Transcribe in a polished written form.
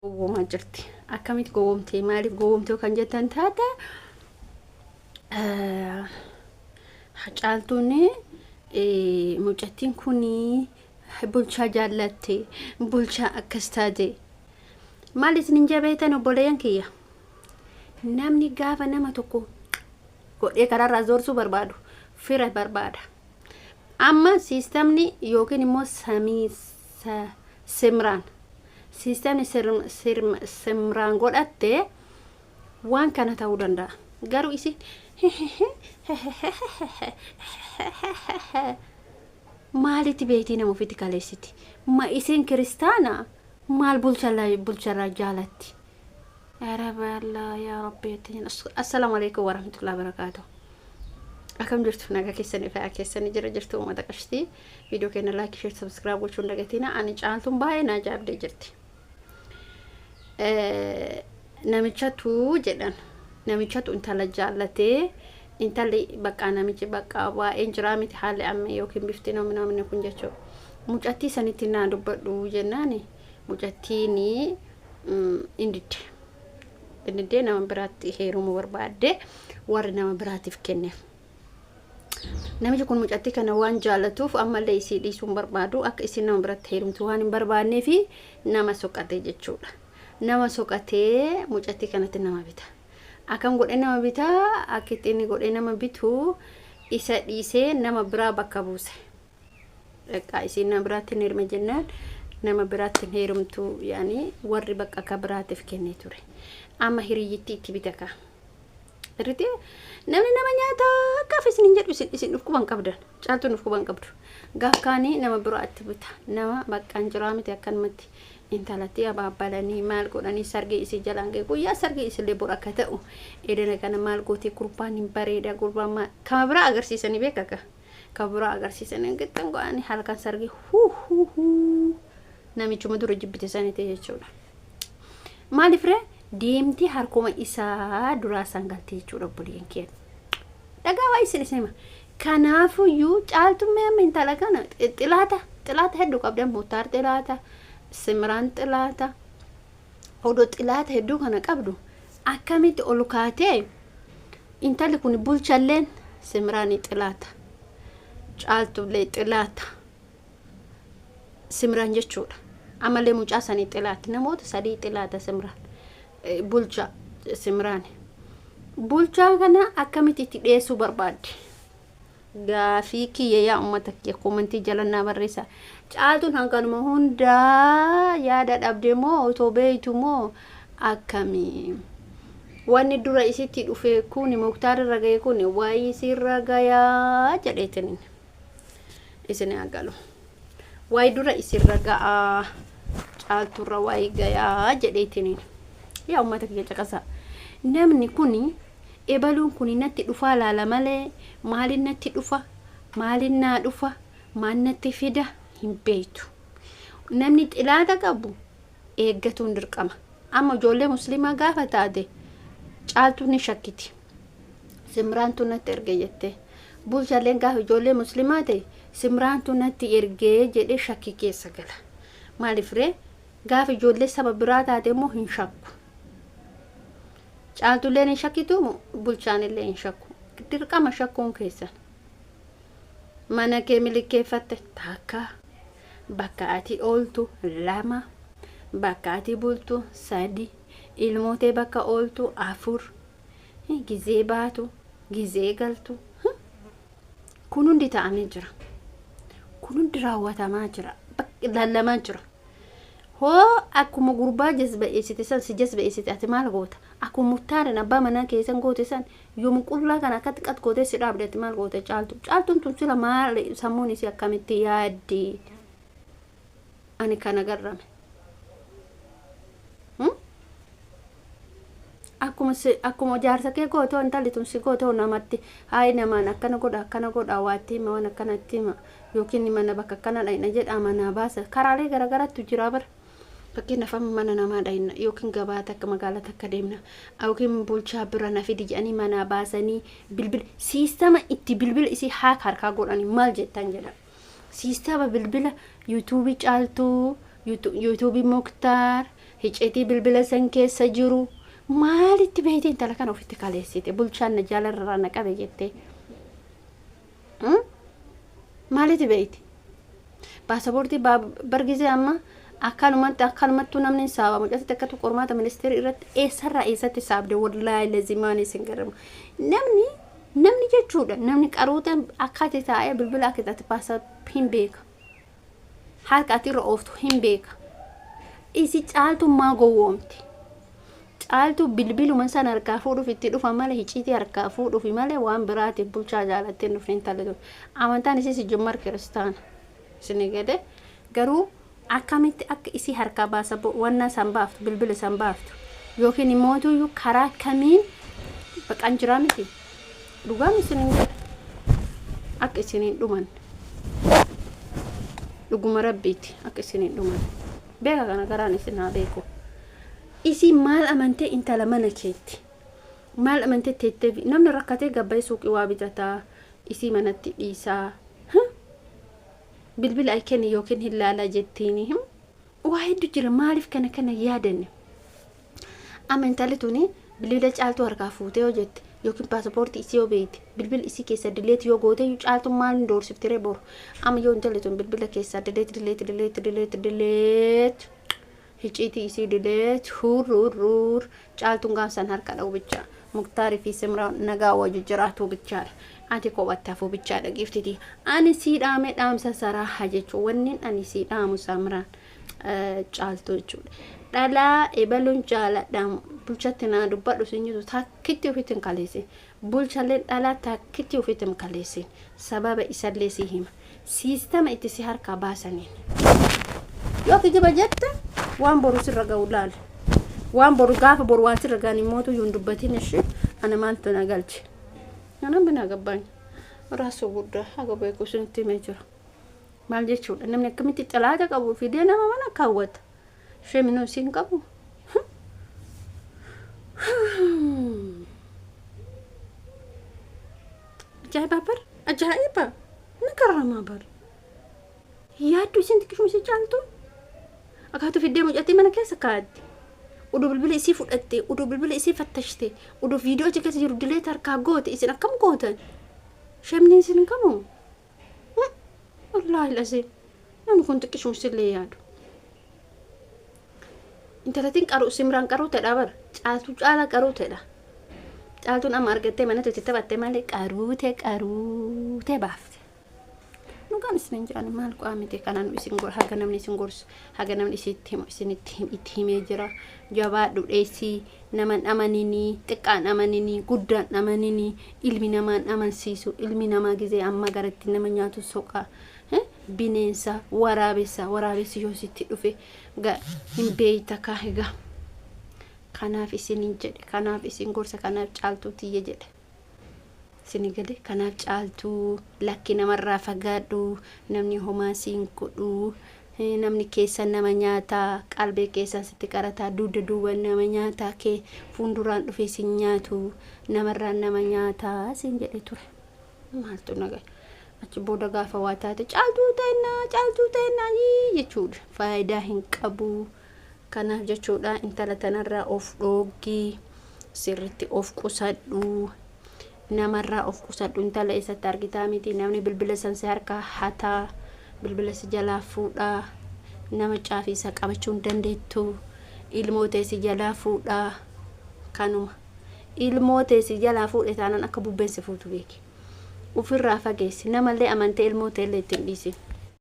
gowwoomaa jirti. Akkamitti gowwoomtee maaliif gowwoomtee kan jettan taate caltuun mucattiin kuni bulchaa jaalatte bulchaa akkas taate maal isin jabeetan obboleeyyan kiyya namni gaafa nama tokko godhee karaarraa zoorsuu barbaadu fira barbaada. Amma siistamni yookiin immoo Simran sistemni Simran godhatte waan kana ta'uu danda'a. Garuu isin maalitti beektii nama ofitti kaleessiti? Ma isin kiristaana maal bulcharraa jaalatti? Ya Rabbi. Assalamu alaikum warahmatullahi wabarakatuh. Akkam jirtu nagaa keessanii fi keessanii jirtu uummata qashtii viidiyoo keenya like share subscribe gochuun dagatina. Ani caaltuun baay'ee na ajaa'ibdee jirti. Namichatu jedhan namichatu intala jaallatee intalli bakka namichi bakka waa'een jiraa miti haalli amma yookiin bifti namni kun jechuudha. Mucattii sanitti naa dubbadhu jennaani mucattiin indidde nama biraatti heerumuu barbaadde warri nama biraatiif kenneef. Namichi kun mucattii kana waan jaallatuuf ammallee isii dhiisuun barbaadu akka isin nama biratti heerumtu waan hin barbaannee fi nama soqatee jechuudha. Nama soqatee mucattii kanatti nama bita. Akkam godhee nama bitaa akka ittiin godhee nama bitu isa dhiisee nama biraa bakka buuse. Akka isin nama biraatti heerume jennaan nama biraatti heerumtu yaani warri bakka akka biraatiif kennee ture. Amma hiriyyittii itti bitaka. Irratti namni nama nyaata akka isin jedhu isin dhufkuban qabdan caaltuun dhufkuban qabdu. Gaafkaanii nama biraatti bita. Nama bakka jiraa miti akkanumatti intalatti abaabalanii maal godhanii sargee isii jalaan ga'e guyyaa sargee isillee bor akka ta'u edana kana maal gootee gurbaan hin bareeda gurbaan maal kama biraa agarsiisanii beekaka kama biraa agarsiisanii gixxan go'anii halkan sargee namichuma dura jibbite sanite jechuudha. Maaliif ree deemti harkuma isaa duraa sangaltee jechuudha obboleeyyan keenya. Dhagaa waa isin hima. Kanaafuyyuu caaltummee amma intala kana xilaata hedduu qabdan motaar xilaata Simran xilaata odoo xilaata hedduu kana qabdu akkamitti ol kaatee intalli kun bulchalleen Simran xilaata caaltullee xilaata Simran jechuudha. Amallee mucaa sanii xilaata namoota sadii xilaata Simran bulchaa Simran bulchaa kana akkamitti itti dhiyeessuu barbaadde? Gaafii kiyya yaa uummata kiyya komentii jalannaa barreessa. Caaltuun hanganuma hundaa yaada dhabde moo otoo beeytu moo akkamii? Wanni dura isitti dhufe kun muktaar irra ga'e kun waa'ee isirra gayaa jedheetiniin isin agalu. Waa'ee dura isirra ga'a caaltuurra waa'ee gayaa jedheetiniin. Yaa uummata kiyya caqasa. Namni kuni ebaluun kuni natti dhufa laala malee maalin natti dhufa maalin naa dhufa maal natti fida hin beeytu. Namni xilaata qabu eeggatuun dirqama. Amma ijoollee musliimaa gaafa taate caaltuun ni shakkiti. Simraantu natti erge jettee bulchalleen gaafa ijoollee musliimaa ta'e Simraantu natti ergee jedhee shakki keessa gala. Maaliif ree gaafa ijoollee saba biraa taate immoo hin shakku. Caaltuulleen hin shakkitu bulchaanillee hin shakku. Dirqama shakkuun keessan. Mana kee milikeeffatte takka bakka ati ooltu lama bakka ati bultu sadi ilmootee bakka ooltu afur gizee baatu gizee galtu kun hundi ta'amee jira. Kun hundi raawwatamaa jira. Lallamaa jira. Hoo akkuma gurbaa jazba'eessite san si jazba'eessite ati maal goota? Akkuma murtaadhaan abbaa manaa keessan goote san yoom qullaa kana akkatti qat gootee si dhaabdetti maal goote caaltu? Caaltuun tun sila maal sammuun isii akkamitti yaaddi? Ani kana garrame. Akkuma jaarsa kee gootoo intalli tun si gootoo namatti hayi namaan akkana godha waatti hima waan akkanatti hima yookiin mana bakka akkana dhayna jedha manaa baasa karaalee garagaraattu jira bara. Fakkeenyaaf mana namaa dhayna yookiin gabaa takka magaalaa takka deemna yookiin bulchaa bira na fidi jedhanii manaa baasanii bilbil siistama itti bilbil isii harkaa godhanii maal jettan jedha. Siistama bilbila YouTube caaltuu YouTube muktaar hiceetii bilbila san keessa jiru maalitti beeyte intala kana ofitti kaleessite bulchaan na jaalarraa na qabe jettee maalitti beeyte paasapoortii bargise amma akkanumattuu namni saaba mucatti akkatu qormaata ministeera irratti eessatti saabde wallaahi lazimaan isin garamu namni jechuudha namni qaruuta akkati taa'ee bilbila akkati paasa hin beeka harkaati irra ooftu hin beeka isi caaltu maa gowwoomti caaltu bilbiluma san harkaa fuudhuuf itti dhufa malee hiciitii harkaa fuudhuufi malee waan biraatiif bulchaa jaalattee nuuf hin talle amantaan isii sijummar kiristaana isin gade garuu akkamitti akka isii harkaa baasa wanna san baaftu bilbila san baaftu yookiin immoo karaa kamiin baqaan jira miti dhugaan isin akka isin dhuman dhuguma rabbiiti akka isin dhuman beeka kana garaan isin haa beeku isi maal amante intala mana keetti maal amante teettee namni rakkatee gabbay suuqii waa bitataa isi manatti dhiisaa bilbila ay kenni yookiin hilaala jettiini waa hedduu jira maaliif kana yaadanne amantale tuni bilbila caaltu harkaa fuutee yoo jette yookiin paasapoortii isii yoo beeyte bilbila isii keessa dileet yoo goote yoo caaltu maal hin doorsiftiree boru amma yoo intale tun bilbila keessa dileet hiciitii isii dileet hurur caaltuun gaafsan harka dha'u bichaa Muktaarii fi Simran nagaa wajju jiraatu bichaadha ati kophattaafuu bichaadha giftiti ani siidhaame dhaamsa saraa jechuun wanni ani siidhaamu Simran caaltu jechuudha dhalaa ebaluun jaaladhaan bulchatti naa dubbadhu sinyitu takkitti ofitti hin kaleessin bulchallee dhalaa takkitti ofitti hin kaleessin sababa isallee si hima siistama itti si harkaa baasaniin yoo kijiba jette waan boru sirra ga'u laala waan boru gaafa boru waan sirra ga'an immootu yuun dubbatiin ishee ana maaltu na galche ana bina gabbaan raasuu guddaa haga beeku sunitti himee jira maal jechuudha namni akkamitti xalaata qabu fidee nama mana kaawwata ishee minuu isiin qabu ajaa'iba ni karramaa bar yaaddu isin xiqqishuu isi caaltu akkaatu fiddee mucattii mana keessa kaa'atti udu bilbila isii fudhatte udu bilbila isii fattashte udu viidiyoo achi keessa jiru dileet harkaa goote isin akkam gootan shemni isin kamu wallahi lazim namni kun xiqqishuu isillee yaadu intalatiin qaru Simran qaru tedha bar caaltu caala qaru tedha caaltuun amma argattee manatti itti taphatte malee qaruute baafte nugaan isin jaani maal qaamite kanan isin gor haga namni isin gorsu haga namni itti himee jira jabaadhu dheesii naman amanini xiqqaan amanini guddaan amanini ilmi namaan amansiisu ilmi namaa gizee amma garatti nama nyaatu soqa bineensa waraabessi yoo sitti dhufe hin beeyta kaahiga kanaaf isin jedhe kanaaf isin gorsa kanaaf caaltuu tiyye jedhe sini gade kanaaf caaltuu lakki namarraa fagaadhu namni homaa siin godhu namni keessa nama nyaataa qalbee keessa sitti qarataa duuba nama nyaataa kee fuunduraan dhufe sin nyaatu namarraa nama nyaataa sin jedhe ture maaltu nagaa achi booda gaafa waa taate caaltuu ta'ennaa jechuudha faayidaa hin qabu kanaaf jechuudha intala tanarraa of dhoogii sirritti of qusadhu namarraa of qusadhu intala isatti argitaa miti namni bilbila sansi harkaa hataa bilbila si jalaa fuudhaa nama caafiisa qabachuu hin dandeettu ilmootee si jalaa fuudhaa kanuma ilmootee si jalaa fuudhe taanaan akka bubbeen si fuutu beeki ufirraa fageessi namallee amantee ilmootee illee ittiin dhiisi